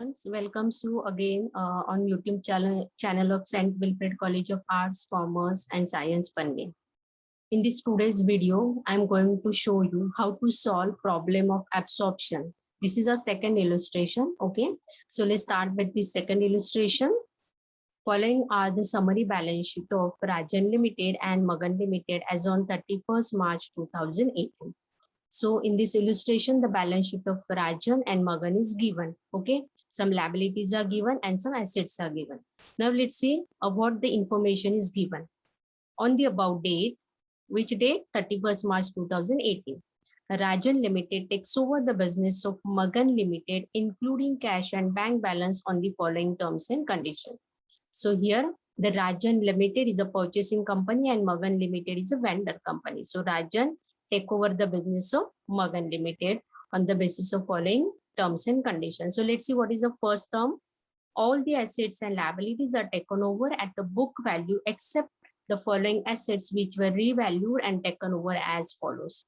Friends, welcomes you again on YouTube channel of St. Wilfred College of Arts, Commerce and Science, Panvel. In this today's video, I'm going to show you how to solve problem of absorption. This is a second illustration. Okay, so let's start with the second illustration. Following are the summary balance sheet of Rajan Limited and Magan Limited as on 31st March 2018. So in this illustration, the balance sheet of Rajan and Magan is given. Okay, some liabilities are given and some assets are given. Now let's see what the information is given. On the above date, which date? 31st March 2018. Rajan Limited takes over the business of Magan Limited, including cash and bank balance on the following terms and conditions. So here the Rajan Limited is a purchasing company and Magan Limited is a vendor company. So Rajan take over the business of Magan Limited on the basis of following terms and conditions. So let's see what is the first term. All the assets and liabilities are taken over at the book value except the following assets which were revalued and taken over as follows.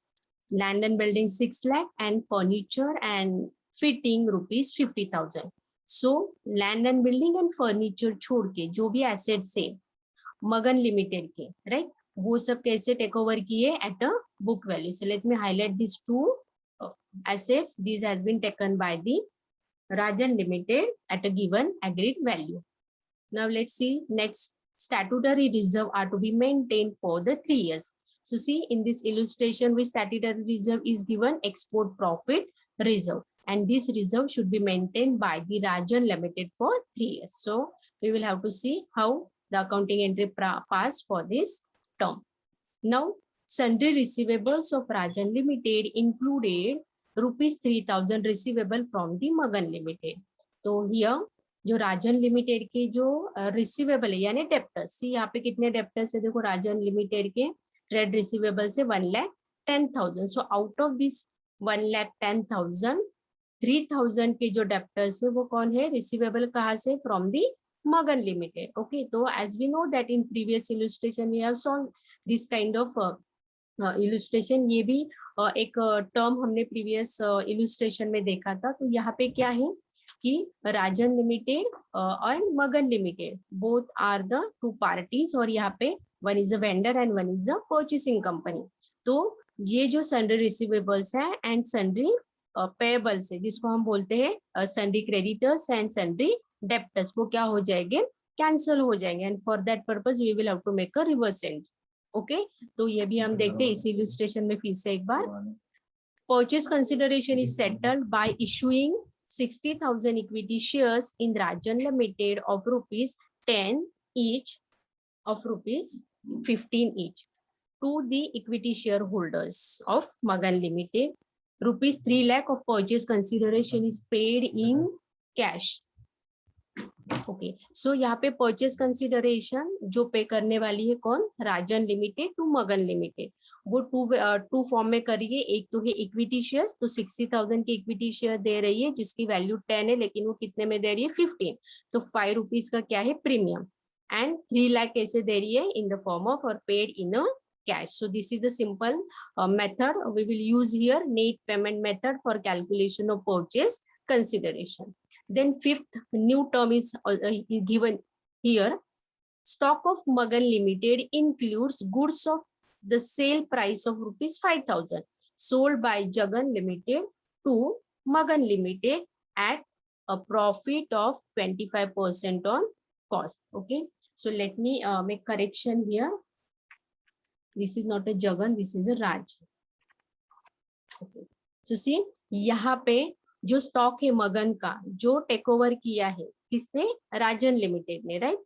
Land and building 6 lakh and furniture and fitting rupees 50,000. So land and building and furniture छोड़ के जो भी assets है Magan Limited के, right? वो सब कैसे take over किए at a book value. So let me highlight these two assets. These has been taken by the Rajan Limited at a given agreed value. Now let's see next. Statutory reserve are to be maintained for the 3 years. So see in this illustration which statutory reserve is given export profit reserve, and this reserve should be maintained by the Rajan Limited for 3 years. So we will have to see how the accounting entry pass for this term. Now sundry receivables of Rajan Limited included rupees 3,000 receivable from the Magan Limited. So here जो Rajan limited के जो receivable है यानी debtors, सी यहाँ पे कितने debtors है देखो राजन लिमिटेड के ट्रेड रिसीवेबल से 1,10,000. सो आउट ऑफ दिस 1,10,000 3,000 के जो डेप्टर्स है वो कौन है? रिसीवेबल कहाँ से? From the Magan limited. Okay, तो as we know that in previous illustration we have solve this kind of illustration. ये भी एक टर्म हमने प्रीवियस इलस्ट्रेशन में देखा था. तो यहाँ पे क्या है कि राजन लिमिटेड और Magan limited both are the two parties और यहाँ पे one is a vendor and one is a purchasing company. तो ये जो सन्ड्री रिसीवेबल्स है एंड सन्ड्री पेएबल्स है जिसको हम बोलते हैं sundry creditors and sundry debtors, वो क्या हो जाएंगे? कैंसिल हो जाएंगे. And for that purpose we will have to make a reverse entry. Okay, तो ये भी हम देखते हैं इस इलस्ट्रेशन में फिर से एक बार. Purchase consideration is settled by issuing 60,000 equity shares in Rajan Limited of rupees 10 each of rupees 15 each to the equity shareholders of Magan Limited. Rupees 3 lakh of purchase consideration is paid in cash. Okay, so यहाँ पे purchase consideration जो पे करने वाली है कौन? राजन limited to मगन limited. वो टू फॉर्म में करिए. एक तो है इक्विटी शेयर्स, तो 60,000 की इक्विटी शेयर दे रही है जिसकी वैल्यू 10 है लेकिन वो कितने में दे रही है? 15. तो 5 रुपीज का क्या है? प्रीमियम. एंड 3 लाख कैसे दे रही है? इन द फॉर्म ऑफ और paid in a cash. So this is a simple method we will use here, net payment method for calculation of purchase consideration. Then fifth new term is given here. Stock of Magan Limited includes goods of the sale price of rupees 5,000 sold by Jagan Limited to Magan Limited at a profit of 25% on cost. Okay, so let me make correction here. This is not a Jagan, this is a Raj. Okay, so see यहाँ पे जो stock है मगन का जो take over किया है किसने? राजन लिमिटेड ने, राइट?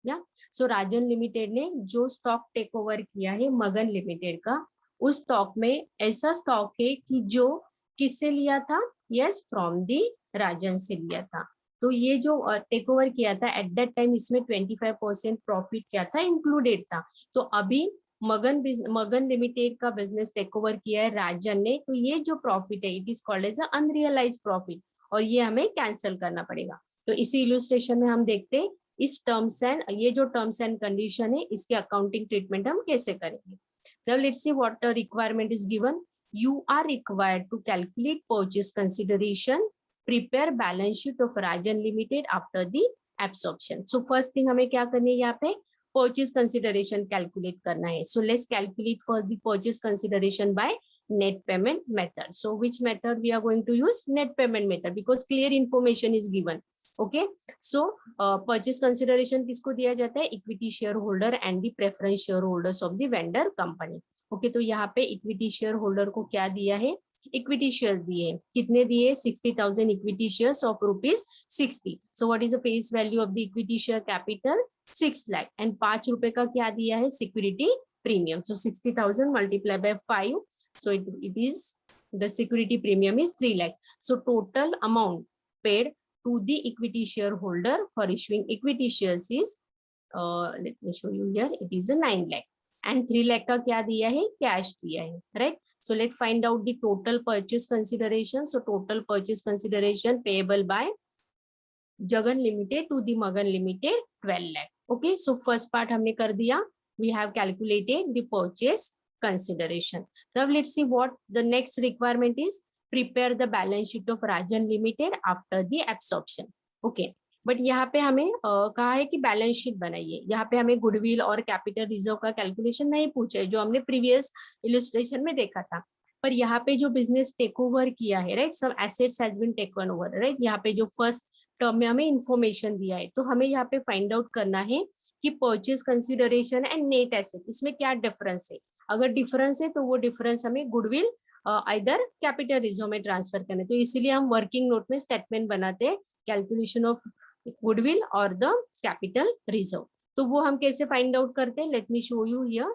या सो राजन लिमिटेड ने जो स्टॉक टेक ओवर किया है मगन लिमिटेड का, उस स्टॉक में ऐसा स्टॉक है कि जो किससे लिया था? यस, फ्रॉम दी राजन से लिया था. तो ये जो टेक ओवर किया था एट दैट टाइम इसमें 25% प्रॉफिट क्या था? इंक्लूडेड था. तो अभी मगन लिमिटेड का बिजनेस टेक ओवर किया है राजन ने, तो ये जो प्रॉफिट है it is called as unrealised profit और ये हमें कैंसिल करना पड़ेगा. तो इसी इलस्ट्रेशन में हम देखते हैं इस टर्म्स एंड ये जो टर्म्स एंड कंडीशन है इसके अकाउंटिंग ट्रीटमेंट हम कैसे करेंगे. Now let's see what requirement is given. You are required to calculate purchase consideration prepare balance sheet of Rajan limited after the absorption. So first thing हमें क्या करनी है यहाँ पे, परचेज कंसिडरेशन कैलकुलेट करना है. So let's calculate first the purchase consideration by net payment method. So which method we are going to use? Net payment method, because clear information is given. Okay, so purchase consideration किसको दिया जाता है? Equity share holder and the preference share holders of the vendor company. Okay, तो यहाँ पे equity share holder को क्या दिया है? इक्विटी शेयर दिए. कितने दिए? 60,000 equity shares of ₹60. So what is the face value of the equity share capital? 6 lakh. And 5 रुपए का क्या दिया है? Security premium. So 60,000 multiplied by 5. So it is, the security premium is 3 lakh. So total amount paid to the equity shareholder for issuing equity shares is, let me show you here, it is a 9 lakh. And 3 lakh का क्या दिया है? Cash दिया है, right? So let's find out the total purchase consideration. So total purchase consideration payable by Jagan Limited to the Magan Limited 12 lakh. Okay, so first part हमने कर दिया. We have calculated the purchase consideration. Now let's see what the next requirement is. Prepare the balance sheet of Rajan Limited after the absorption. Okay, but यहाँ पे हमें कहा है कि balance sheet बनाइए. यहाँ पे हमें गुडविल और कैपिटल रिजर्व का कैलकुलेशन नहीं पूछा है, जो हमने प्रीवियस इलस्ट्रेशन में देखा था. पर यहाँ पे जो बिजनेस टेक ओवर किया है, right, some assets has been taken over, right. यहाँ पे जो फर्स्ट टर्म में हमें इंफॉर्मेशन दिया है, तो हमें यहाँ पे फाइंड आउट करना है कि purchase consideration and net asset, इसमें क्या डिफरेंस है. अगर डिफरेंस है तो वो डिफरेंस हमें गुडविल आइदर कैपिटल रिजर्व में ट्रांसफर करना है. तो इसीलिए हम वर्किंग नोट में स्टेटमेंट बनाते हैं, कैलकुलेशन ऑफ गुडविल और द कैपिटल रिजर्व. तो वो हम कैसे फाइंड आउट करते हैं? Let me show you here.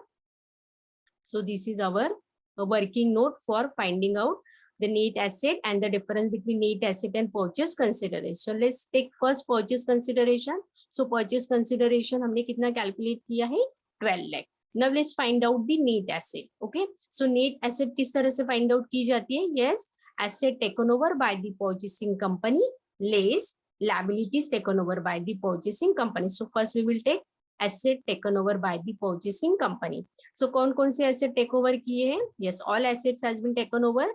So this is our working note for finding out the net asset and the difference between net asset and purchase consideration. Let's take first purchase consideration. So purchase consideration हमने कितना calculate किया है? 12 lakh. Now let's find out the net asset. Okay, so net asset किस तरह से find out की जाती है? Yes, asset taken over by the purchasing company less liabilities taken over by the purchasing company. So first we will take asset taken over by the purchasing company. So कौन कौन से asset take over किए हैं? Yes, all assets has been taken over.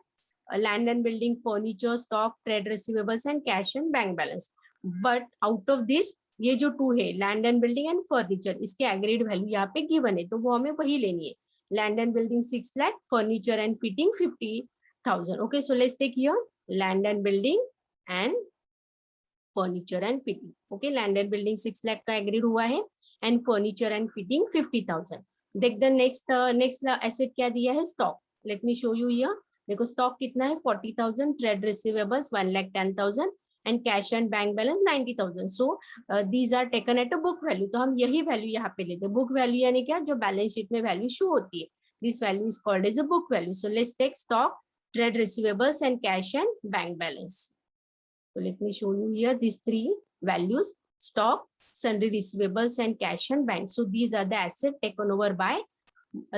Land and building, furniture, stock, trade receivables and cash and bank balance. But out of this, ये जो 2 है, land and building and furniture, इसके aggregate value यहाँ पे given है, तो वो हमें वही लेनी है. Land and building 6 lakh, furniture and fitting 50,000. Okay, so let's take here land and building and furniture and fitting. Okay, land and building 6 lakh का aggregate हुआ है and furniture and fitting 50,000. देख the next asset क्या दिया है? Stock. Let me show you here. देखो stock कितना है? 40,000, trade receivables 1,10,000 and cash and bank balance 90,000. So these are taken at a book value. तो हम यही वैल्यू यहाँ पे लेते हैं. बुक वैल्यू यानी क्या? जो बैलेंस शीट में वैल्यू शो होती है. This value is called as a book value. So let's take stock, trade receivables and cash and bank balance. So let me show you here these 3 values: stock, sundry receivables and cash and bank. So these are the assets taken over by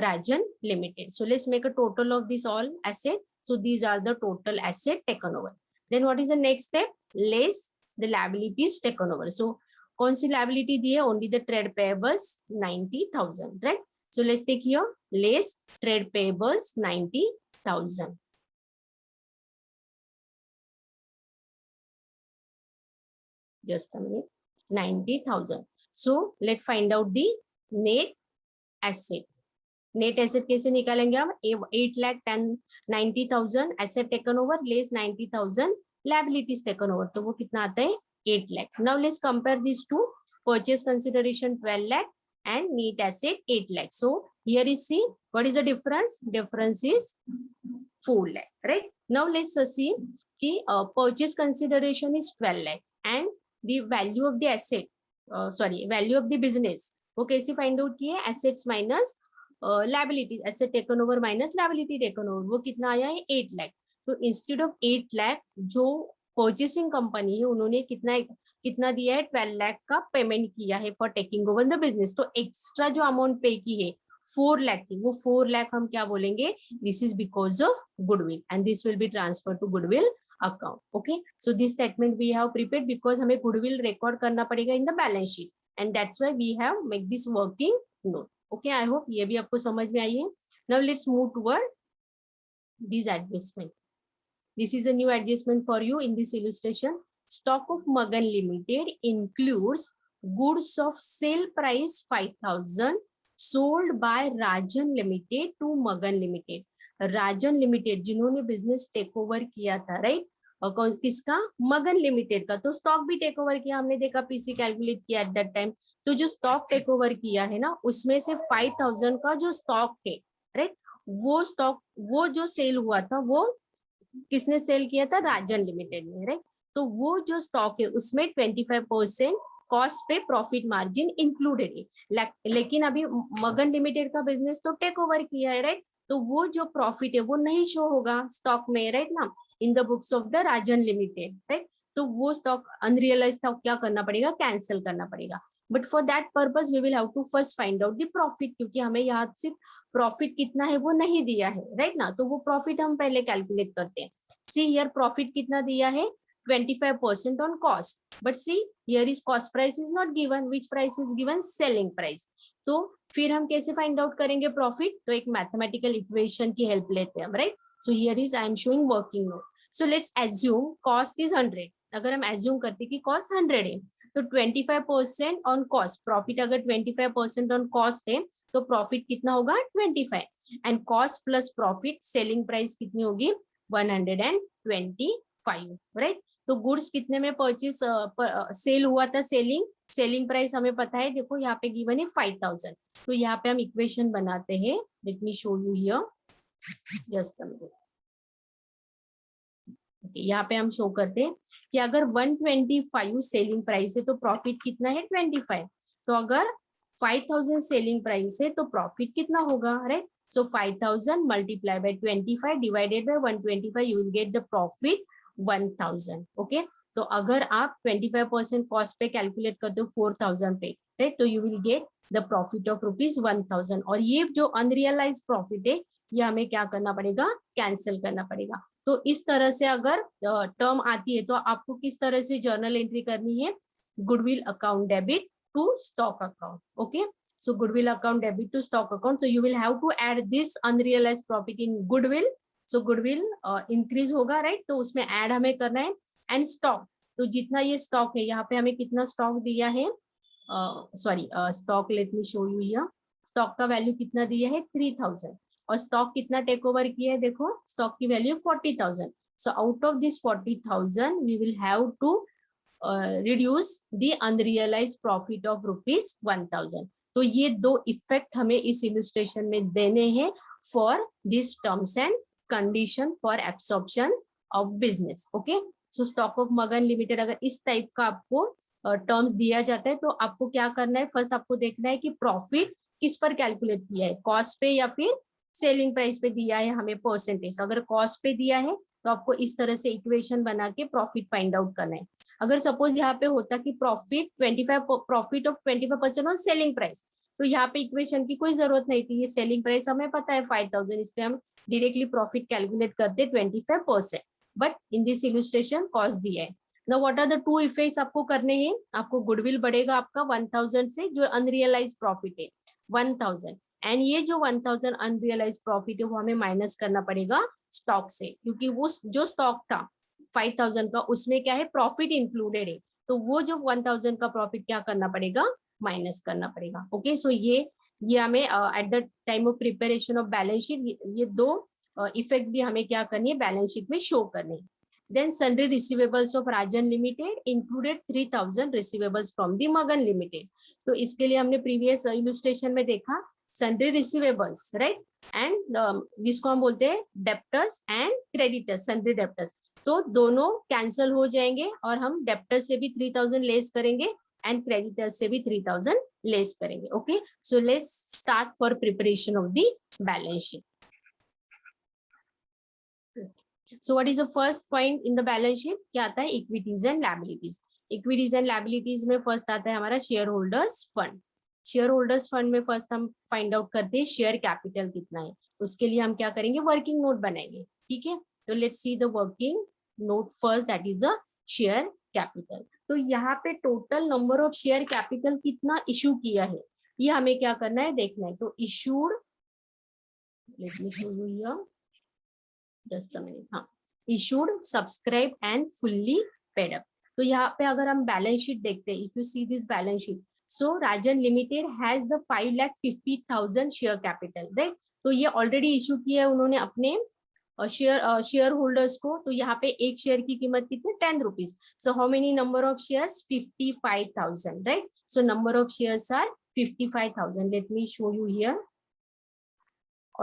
Rajan Limited. So let's make a total of this all asset. So these are the total asset taken over. Then what is the next step? Less the liabilities taken over. So कौन सी liability दी है? Only the trade payables 90,000, right? So let's take here less trade payables 90,000. Just a minute. 90,000. So let's find out the net asset. Net asset कैसे निकालेंगे हम? 8,10,90,000 asset taken over less 90,000 liabilities taken over, तो वो कितना आता है? 8 lakh. Now let's compare this to purchase consideration 12 lakh and net asset 8 lakh. So here is see what is the difference? Difference is 4 lakh, right? Now let's see कि purchase consideration is 12 lakh and the value of the asset, value of the business, वो कैसे find out किए? Assets minus liability, asset taken over minus liability taken over, वो कितना आया है? 8 lakh. तो instead of 8 lakh जो परचेसिंग कंपनी है उन्होंने कितना दिया है? 12 lakh का पेमेंट किया है for taking over the business. तो एक्स्ट्रा जो अमाउंट पे की है 4 lakh की, वो 4 lakh हम क्या बोलेंगे? This is because of goodwill and this will be transfer to goodwill account. Okay, so this statement we have prepared because हमें गुडविल रिकॉर्ड करना पड़ेगा in the balance sheet and that's why we have make this working note. Okay, I hope ये भी आपको समझ में आई है. Now let's move toward this adjustment. This is a new adjustment for you in this illustration. Stock of Magan Limited includes goods of sale price 5,000 sold by Rajan Limited to Magan Limited. Rajan Limited जिन्होंने business take over किया था, right, और कौन किसका, मगन limited का, तो stock भी टेक ओवर किया, हमने देखा पीसी कैलकुलेट किया एट दैट टाइम। तो जो स्टॉक टेक ओवर किया है ना, उसमें से 5,000 का जो स्टॉक है, राइट, वो स्टॉक, वो जो सेल हुआ था वो किसने सेल किया था, राजन लिमिटेड ने, राइट। तो वो जो स्टॉक है उसमें 25% कॉस्ट पे प्रॉफिट मार्जिन इंक्लूडेड है, लेकिन अभी मगन लिमिटेड का बिजनेस तो टेक ओवर किया है, राइट, तो वो जो प्रॉफिट है वो नहीं शो होगा स्टॉक में, राइट ना, in the books of the Rajan limited, right. तो वो स्टॉक अनरियलाइज स्टॉक क्या करना पड़ेगा, कैंसिल करना पड़ेगा। But for that purpose we will have to first find out the profit, क्योंकि हमें यहाँ सिर्फ प्रॉफिट कितना है वो नहीं दिया है, राइट ना, तो वो प्रॉफिट हम पहले कैलकुलेट करते हैं। सी हियर प्रॉफिट कितना दिया है, 25% on cost, but see here is cost price is not given, which price is given, selling price। तो फिर हम कैसे फाइंड आउट करेंगे प्रॉफिट, तो एक मैथमेटिकल इक्वेशन की हेल्प लेते हैं हम, right. So here is I am showing working note. So let's assume cost is 100, अगर हम एज्यूम करते कि कॉस्ट 100 है, तो 25% ऑन कॉस्ट, प्रॉफिट अगर 25% ऑन कॉस्ट है तो प्रॉफिट कितना होगा, 25, and cost plus profit selling price कितनी होगी, 125, राइट। तो गुड्स कितने में परचेस सेल हुआ था, सेलिंग प्राइस हमें पता है, देखो यहाँ पे गिवन है 5,000। तो यहाँ पे हम इक्वेशन बनाते हैं, let me show you here, just a minute. यहाँ पे हम शो करते हैं कि अगर 125 सेलिंग प्राइस है तो प्रॉफिट कितना है, 25। तो अगर 5,000 सेलिंग प्राइस है तो प्रॉफिट कितना होगा, right. So 5,000 multiply by 25 divided by 125, you will get the profit 1,000। Okay, तो अगर आप 25% कॉस्ट पे कैलकुलेट करते हो 4,000 पे, राइट, तो you will get the profit of ₹1,000। और ये जो अनरियलाइज प्रॉफिट है ये हमें क्या करना पड़ेगा, कैंसिल करना पड़ेगा। तो इस तरह से अगर टर्म आती है तो आपको किस तरह से जर्नल एंट्री करनी है, goodwill account debit to stock account. Okay, so goodwill account debit to stock account, so you will have to add this unrealized profit in goodwill। so goodwill increase होगा, right, तो उसमें add हमें करना है। And stock, तो जितना ये stock है, यहाँ पे हमें कितना स्टॉक दिया है, sorry stock, late me show you here, stock का वैल्यू कितना दिया है, 3,000, और स्टॉक कितना टेक ओवर किया है, देखो स्टॉक की value 40,000। So out of this 40,000 we will have to reduce the unrealised profit of ₹1,000। तो ये दो इफेक्ट हमें इस इलस्ट्रेशन में देने हैं for this terms and condition for absorption of business. Okay, so stock of Magan limited अगर इस टाइप का आपको टर्म्स दिया जाता है तो आपको क्या करना है, फर्स्ट आपको देखना है कि प्रॉफिट किस पर कैलकुलेट किया है, कॉस्ट पे या फिर सेलिंग प्राइस पे दिया है हमें परसेंटेज। अगर कॉस्ट पे दिया है तो आपको इस तरह से इक्वेशन बना के प्रॉफिट फाइंड आउट करना है। अगर सपोज यहाँ पे होता कि प्रॉफिट 25% ऑन सेलिंग प्राइस, तो यहाँ पे इक्वेशन की कोई जरूरत नहीं थी, ये सेलिंग प्राइस हमें पता है 5,000, इस पे हम डायरेक्टली प्रॉफिट कैलकुलेट करते 25%। But in this illustration cost दिया है। Now what are the two effects आपको करने हैं, आपको गुडविल बढ़ेगा आपका 1,000 से, जो अनरियलाइज प्रॉफिट है 1,000, एंड ये जो 1,000 अनरियलाइज प्रॉफिट है वो हमें माइनस करना पड़ेगा स्टॉक से, क्योंकि वो जो स्टॉक था 5,000 का उसमें क्या है, प्रॉफिट इंक्लूडेड है, तो वो जो 1,000 का प्रॉफिट क्या करना पड़ेगा, माइनस करना पड़ेगा। ओके, सो ये हमें at the time of preparation of balance sheet ये दो इफेक्ट भी हमें क्या करनी है, बैलेंस शीट में शो करनी है। Then sundry receivables of Rajan Limited included 3,000 receivables from the Magan Limited। तो इसके लिए हमने प्रीवियस इलस्ट्रेशन में देखा sundry receivables, right, and जिसको हम बोलते हैं debtors and creditors, sundry debtors, तो दोनों कैंसल हो जाएंगे और हम डेप्टर्स से भी 3,000 लेस करेंगे एंड क्रेडिटर्स से भी 3,000 लेस करेंगे। Okay, so let's start for preparation of the balance sheet. So what is the first point in the balance sheet? क्या आता है, equities and liabilities. Equities and liabilities में फर्स्ट आता है हमारा share holders fund. Share holders fund में first हम find out करते हैं शेयर कैपिटल कितना है। उसके लिए हम क्या करेंगे, वर्किंग नोट बनाएंगे। ठीक है, तो let's see the working node first, that is a share capital. तो यहाँ पे total number of share capital कितना इशू किया है ये हमें क्या करना है, देखना है। तो issued, late me show you here, just a minute, हाँ, issued, subscribed and fully paid up. तो यहाँ पे अगर हम बैलेंस शीट देखते हैं, if you see this balance sheet, so Rajan Limited has the 5,50,000 share capital, right. तो ये ऑलरेडी इशू किया है उन्होंने अपने शेयर होल्डर्स को. तो यहाँ पे एक शेयर की कीमत कितनी, 10 rupees. So how many number of shares, 55,000, right. So number of shares are 55,000. Let me show you here.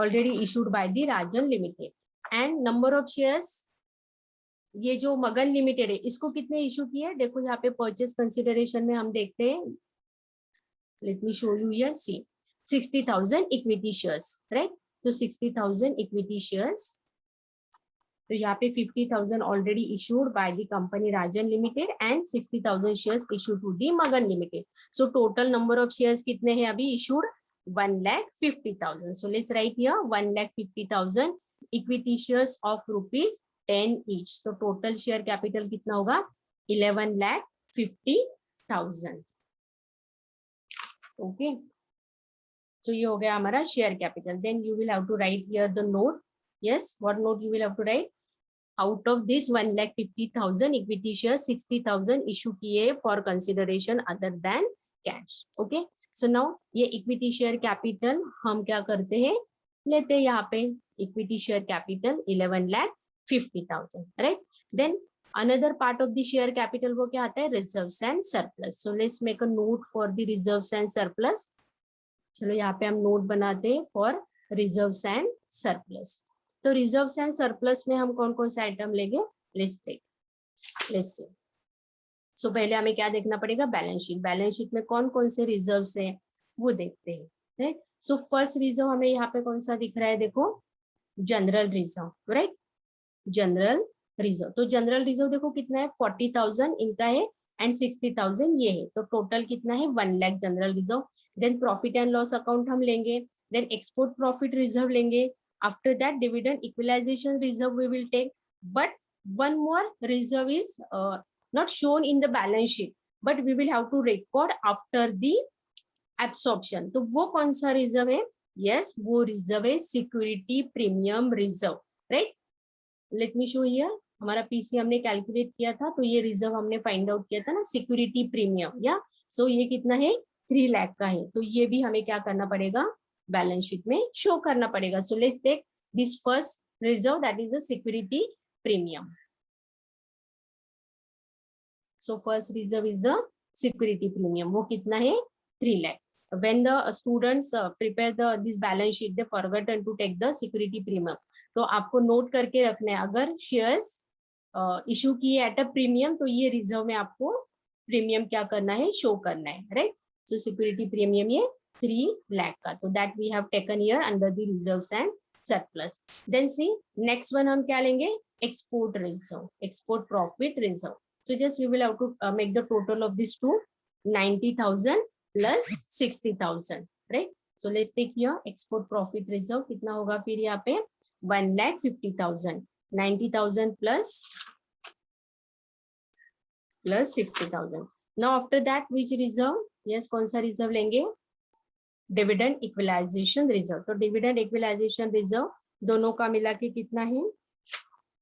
Already issued by the Rajan Limited. And number of shares, ये जो मगन लिमिटेड है इसको कितने इशू किए, देखो यहाँ पे परचेस कंसिडरेशन में हम देखते हैं. Let me show you here. See 60,000 equity shares, right. तो 60,000 इक्विटी शेयर्स. तो यहाँ पे 50,000 already issued by the company Rajan limited and 60,000 shares issued to the Magan limited. So total number of shares कितने हैं अभी issued, 1,50,000. So let's write here 1,50,000 equity shares of ₹10 each. So total share capital कितना होगा, 11,50,000. Okay. So ये हो गया हमारा share capital. Then you will have to write here the note. Yes, what note you will have to write? Out of this 1,50,000 equity shares, 60,000 issue किए for consideration other than cash. Okay. So now ये equity share capital हम क्या करते हैं, लेते हैं यहाँ पे equity share capital 11,50,000, right. Then another part of the share capital वो क्या आता है, reserves and surplus. So let's make a note for the reserves and surplus. चलो यहाँ पे हम नोट बनाते हैं फॉर रिजर्व्स एंड सरप्लस. तो रिजर्व्स एंड सरप्लस में हम कौन कौन से आइटम लेंगे, लेट्स सी. सो पहले हमें क्या देखना पड़ेगा, बैलेंस शीट. बैलेंस शीट में कौन कौन से रिजर्व्स हैं वो देखते हैं, राइट. सो फर्स्ट रिजर्व हमें यहाँ पे कौन सा दिख रहा है, देखो general reserve, right. General reserve. तो जनरल रिजर्व देखो कितना है, 40,000 इनका है एंड 60,000 ये है. तो टोटल कितना है, 1 lakh general reserve. Then profit and loss account हम लेंगे. देन एक्सपोर्ट प्रॉफिट रिजर्व लेंगे. After that dividend equalisation reserve we will take. But one more reserve is not shown in the balance sheet, but we will have to record after the absorption. तो वो कौन सा reserve है, yes वो reserve है security premium reserve, right. Late me show here. हमारा PC हमने calculate किया था, तो ये रिजर्व हमने फाइंड आउट किया था ना, सिक्योरिटी प्रीमियम. या सो ये कितना है, 3 लाख का है. तो ये भी हमें क्या करना पड़ेगा, बैलेंस शीट में शो करना पड़ेगा. So let's take this first reserve, that is a security premium. So first reserve is the security premium. वो कितना है, 3 lakh. When the students prepare this balance sheet, they forgotten to take the security premium. तो आपको note करके रखना है, अगर shares issue किए एट अ प्रीमियम तो ये रिजर्व में आपको प्रीमियम क्या करना है, शो करना है, राइट. सो सिक्योरिटी प्रीमियम ये 3 लाख का. तो that we have taken here under the reserves and surplus. Then see next one हम क्या लेंगे, export reserve, export profit reserve. So just we will have to make the total of these two, 90,000 plus 60,000, right. So let's take here export profit reserve. कितना होगा फिर यहाँ पे, 1,50,000. 90,000 plus 60,000. Now after that which reserve, yes कौन सा reserve लेंगे, dividend equalisation reserve. तो dividend equalisation reserve दोनों का मिला के कितना है,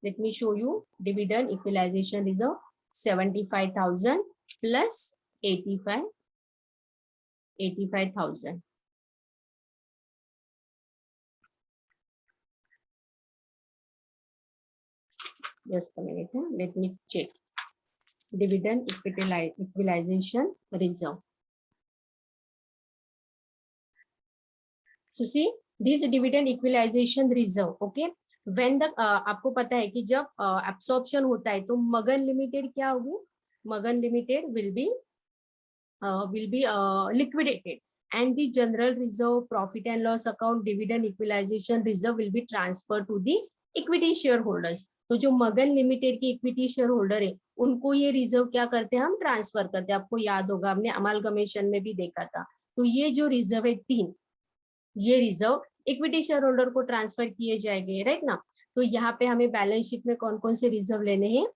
let me show you. Dividend equalisation reserve 75,000 plus 85,000. Just a minute, let me check. Dividend equalization reserve. So see this dividend equalization reserve, okay. When the आपको पता है कि जब absorption होता है तो मगन लिमिटेड क्या होगी, मगन limited will be liquidated and the general reserve, profit and loss account, dividend equalization reserve will be transferred to the equity shareholders. तो जो मगन लिमिटेड की इक्विटी शेयर होल्डर है उनको ये रिजर्व क्या करते हैं, हम ट्रांसफर करते हैं. आपको याद होगा हमने अमालगमेशन में भी देखा था. तो ये जो रिजर्व है 3, ये रिजर्व इक्विटी शेयर होल्डर को ट्रांसफर किए जाएंगे, राइट ना. तो यहाँ पे हमें बैलेंस शीट में कौन कौन से रिजर्व लेने हैं,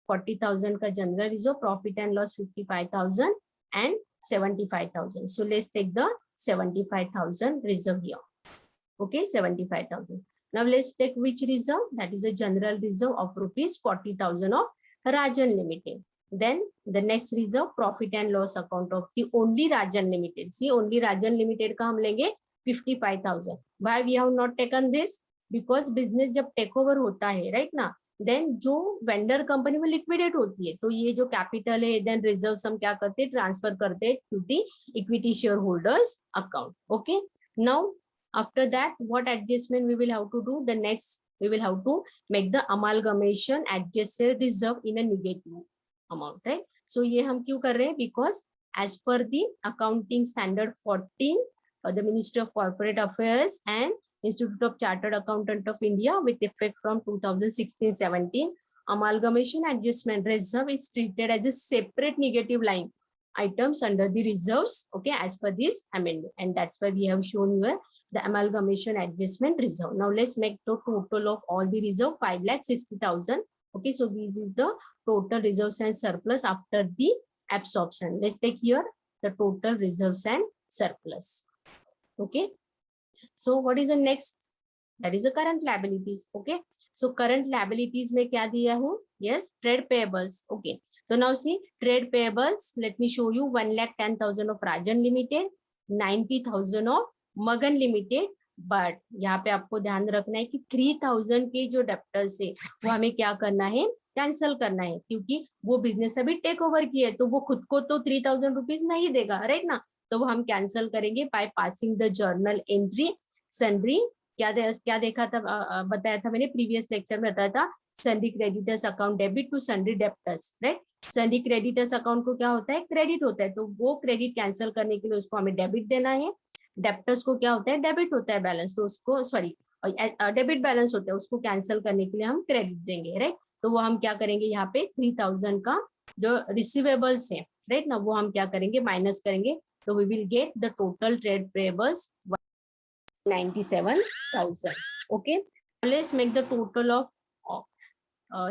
40,000 का general reserve, profit and loss 55,000 and 75,000. So let's take the 75,000 reserve here, okay. 75,000. Now let's take which reserve? That is a general reserve of rupees 40,000 of Rajan Limited. Then the next reserve, profit and loss account of the only Rajan Limited. See, only Rajan Limited का हम लेंगे 55,000. Why we have not taken this? Because business जब take over होता है, right ना, then जो vendor company में liquidate होती है, तो ये जो कैपिटल है देन रिजर्व हम क्या करते हैं, ट्रांसफर करते हैं to the equity share holders account. Okay, now after that what adjustment we will have to do, the next we will have to make the amalgamation adjusted reserve in a negative amount, right? So ये हम क्यों कर रहे हैं, because as per the accounting standard 14 the Ministry of Corporate Affairs and Institute of Chartered Accountant of India with effect from 2016-17, amalgamation adjustment reserve is treated as a separate negative line items under the reserves, okay, as per this amendment, and that's why we have shown here the amalgamation adjustment reserve. Now let's make the total of all the reserve 5,60,000. Okay, so this is the total reserves and surplus after the absorption. Let's take here the total reserves and surplus. Okay, so what is the next? That is the current liabilities. Okay, so current liabilities में क्या दिया हूँ? Yes, trade payables. Okay, so now see trade payables. Let me show you 1,10,000 of Rajan Limited, 90,000 of Magan Limited. But यहाँ पे आपको ध्यान रखना है कि 3,000 के जो डेप्टर्स है वो हमें क्या करना है, कैंसिल करना है, क्योंकि वो बिजनेस अभी टेक ओवर की है, तो वो खुद को तो 3,000 रुपीज नहीं देगा, राइट ना, तो वो हम कैंसिल करेंगे by passing the journal entry sundry. क्या देखा था, बताया था मैंने प्रीवियस लेक्चर में, बताया था sundry creditors account debit to sundry debtors, right. Sundry creditors account को क्या होता है, क्रेडिट होता है, तो वो क्रेडिट कैंसिल करने के लिए उसको हमें डेबिट देना है. डेप्टर्स को क्या होता है, डेबिट होता है बैलेंस, तो उसको सॉरी डेबिट बैलेंस होता है, उसको कैंसिल करने के लिए हम क्रेडिट देंगे, राइट. तो वो हम क्या करेंगे, यहाँ पे 3,000 का जो रिसीवेबल्स है, राइट ना, वो हम क्या करेंगे, माइनस करेंगे, तो we will get the total trade payables 97,000. Okay, let's make the total of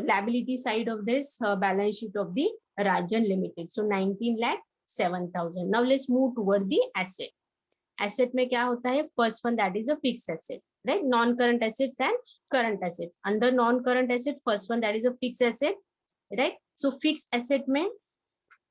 liability side of this balance sheet of the Rajan Limited. So 19,07,000. Now let's move toward the asset. Asset में क्या होता है, first one that is a fixed asset, right? Non-current assets and current assets. Under non-current asset, first one that is a fixed asset, right? So fixed asset में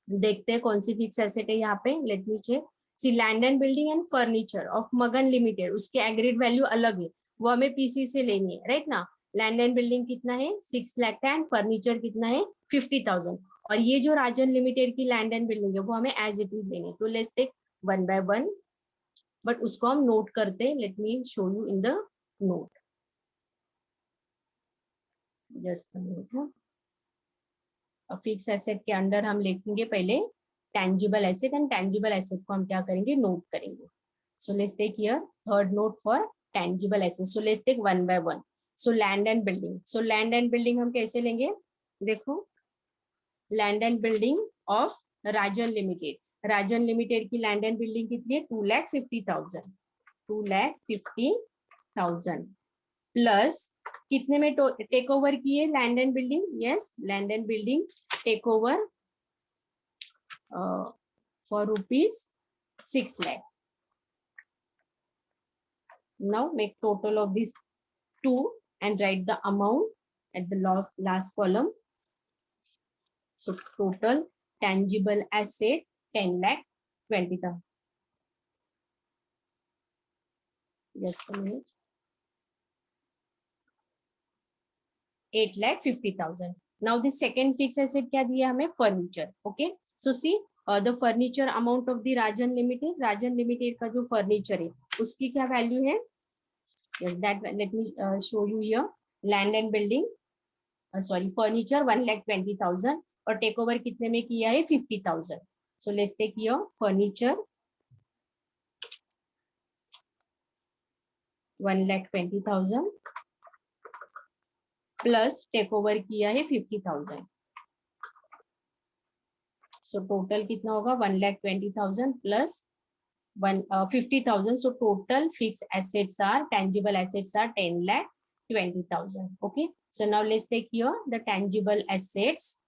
देखते हैं कौन सी fixed asset है यहाँ पे. Let me check. See land and building and furniture of Magan limited, उसके agreed value अलग है, वो हमें पीसी से लेनी है, राइट ना. लैंड एंड बिल्डिंग कितना है, 6 लाख का, एंड फर्नीचर कितना है, 50,000. और ये जो राजन लिमिटेड की लैंड एंड बिल्डिंग है वो हमें एज इट इज लेनी है. तो let's take one by one, but उसको हम नोट करते हैं. Let me show you in the note, just note. Fix asset के अंडर हम लिखेंगे पहले tangible asset, and tangible asset को हम क्या करेंगे, नोट करेंगे. So let's take here third note for tangible asset. So let's take one by one. So land and building. So land and building हम कैसे लेंगे, देखो land and building of Rajan Limited. Rajan Limited की land and building कितनी है, 2,50,000. 2,50,000 plus कितने में take over की है land and building. Yes, land and building take over for rupees 6 lakh. Now make total of these two and write the amount at the last column. So total tangible asset 10,20,000. Just a minute. 8,50,000. Now the second fixed asset क्या दिया हमें, furniture. Okay, so see the furniture amount of the Rajan Limited. Rajan Limited का जो furniture है उसकी क्या value है. Yes, that let me show you here. Land and building, sorry, furniture 1,20,000 और टेक ओवर कितने में किया है, 50,000. So let's take here furniture 1,20,000 plus take over किया है 50,000. सो टोटल कितना होगा, 1,20,000 plus 50,000. So total fix assets are, tangible assets are 10,20,000. Okay, so now let's take here the tangible assets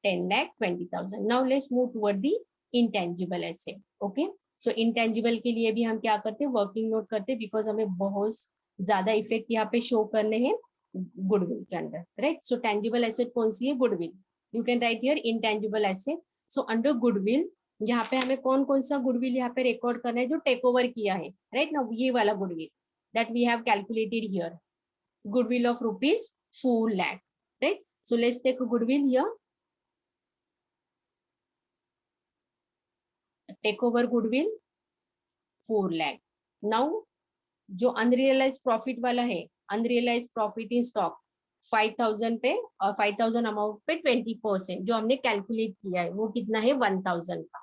10,20,000. now let's move toward the intangible asset. Okay, so intangible के लिए भी हम क्या करते हैं, वर्किंग नोट करते हैं, बिकॉज हमें बहुत ज्यादा इफेक्ट यहाँ पे शो करने हैं गुडविल के अंदर, राइट. सो टेंजिबल एसेट कौन सी है? Goodwill. You can write here intangible asset. So under goodwill यहाँ पे हमें कौन कौन सा गुडविल यहाँ पे रिकॉर्ड करना है? जो टेक ओवर किया है, राइट ना, ये वाला goodwill that we have calculated here. Goodwill of rupees 4 lakh, right? So let's take a goodwill here. Take over goodwill 4 lakh. Now जो अनरियलाइज प्रॉफिट वाला है, अनरियलाइज प्रॉफिट इन स्टॉक 5000 पे और 5000 अमाउंट पे 20% जो हमने कैलकुलेट किया है वो कितना है? 1000 का,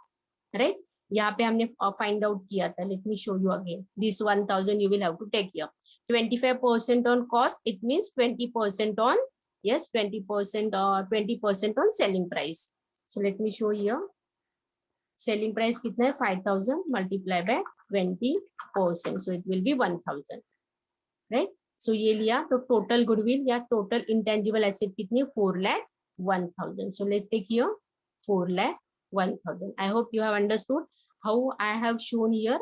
राइट. यहाँ पे हमने फाइंड आउट किया था. Late me show you again. This 1000 you will have to take here. 25% on cost, it means 20% on, yes, 20% or 20% on selling price. So let me show here. Selling price कितना है? 5000 multiply by 20%, so it will be 1000, right? So ये लिया तो total goodwill या total intangible asset कितनी है? 4,01,000. So let's take here 4,01,000. I hope you have understood how I have shown here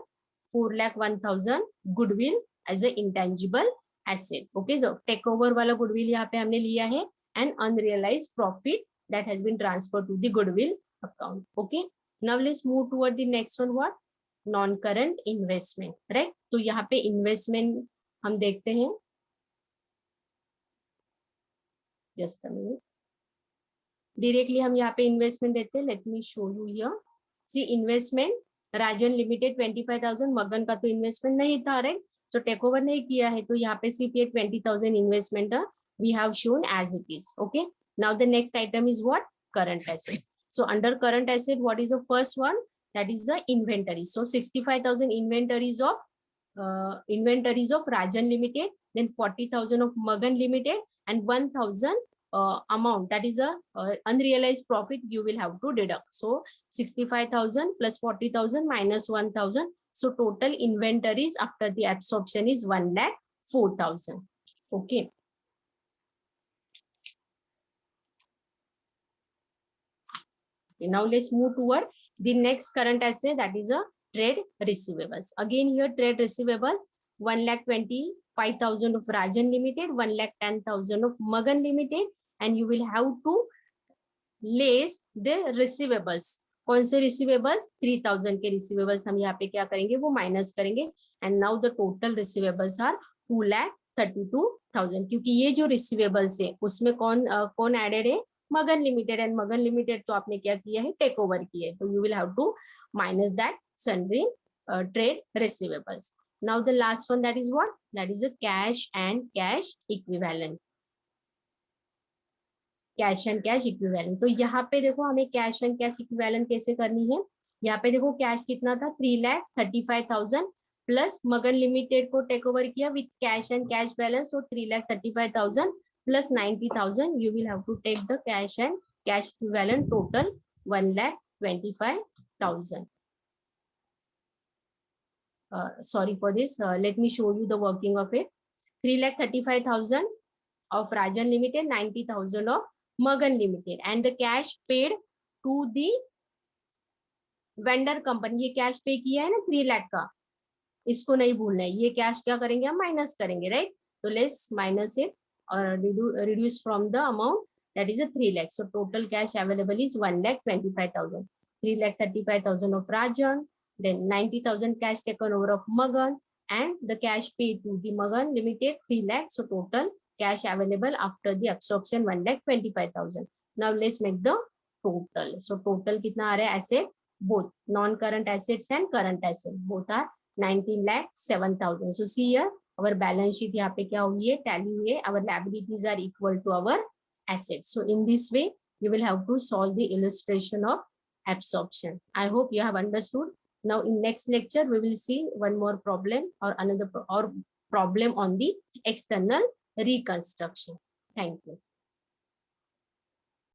4,01,000 goodwill as a intangible asset. Okay, so take over वाला goodwill यहाँ पे हमने लिया है and unrealized profit that has been transferred to the goodwill account. Okay, now let's move toward the next one. What? Non-current investment, right? तो यहाँ पे investment हम देखते हैं. Just a minute. Directly हम यहाँ पे investment देते हैं. Let me show you here. See investment, Rajan limited 25,000. मगन का तो इन्वेस्टमेंट नहीं था, राइट. तो टेक ओवर नहीं किया है तो यहाँ पे सिर्फ ये 20,000 investment we have shown as it is. Okay, now the next item is what? Current asset. So under current asset what is the first one? That is the inventory. So 65,000 inventories of Rajan Limited, then 40,000 of Magan Limited, and 1,000 amount that is a unrealized profit you will have to deduct. So 65,000 plus 40,000 minus 1,000. So total inventories after the absorption is 1,04,000. Okay. Now let's move toward the next current asset, that is a trade receivables. Again here trade receivables 1,25,000 of Rajan Limited, 1,10,000 of Magan Limited, and you will have to less the receivables. कौन से receivables? 3,000 के receivables हम यहाँ पे क्या करेंगे? वो minus करेंगे. And now the total receivables are 2,32,000. क्योंकि ये जो receivables है उसमें कौन added है? मगन लिमिटेड. एंड मगन लिमिटेड तो आपने क्या किया है? टेक ओवर किया है. तो you will have to minus that sundry trade receivables. Now the last one that is what? That is a cash and cash equivalent. Cash and cash equivalent. तो यहाँ पे देखो हमें कैश एंड कैश इक्विवेलेंट कैसे करनी है. यहाँ पे देखो कैश कितना था? 3,35,000 प्लस मगन लिमिटेड को टेक ओवर किया with cash and cash balance. तो 3,35,000 plus 90,000, you will have to take the cash and cash equivalent total 1,25,000. Sorry for this. Let me show you the working of it. 3,35,000 of Rajan Limited, 90,000 of Magan Limited, and the cash paid to the vendor company. ये cash pay किया है ना 3 लाख का, इसको नहीं भूलना है. ये कैश क्या करेंगे? हम माइनस करेंगे, राइट. तो less minus it or reduce from the amount that is a 3 lakh. So total cash available is 1,25,000. 3,35,000 of Rajan, then 90,000 cash taken over of Magan, and the cash paid to the Magan Limited 3 lakh. So total cash available after the absorption 1,25,000. Now let's make the total. So total कितना आ रहा है? Asset both non-current assets and current assets both are 19,07,000. So see here our balance sheet यहाँ पे क्या हुई है? Tally हुई है. Our liabilities are equal to our assets. So in this way you will have to solve the illustration of absorption. I hope you have understood. Now in next lecture we will see one more problem or another problem on the external reconstruction. Thank you.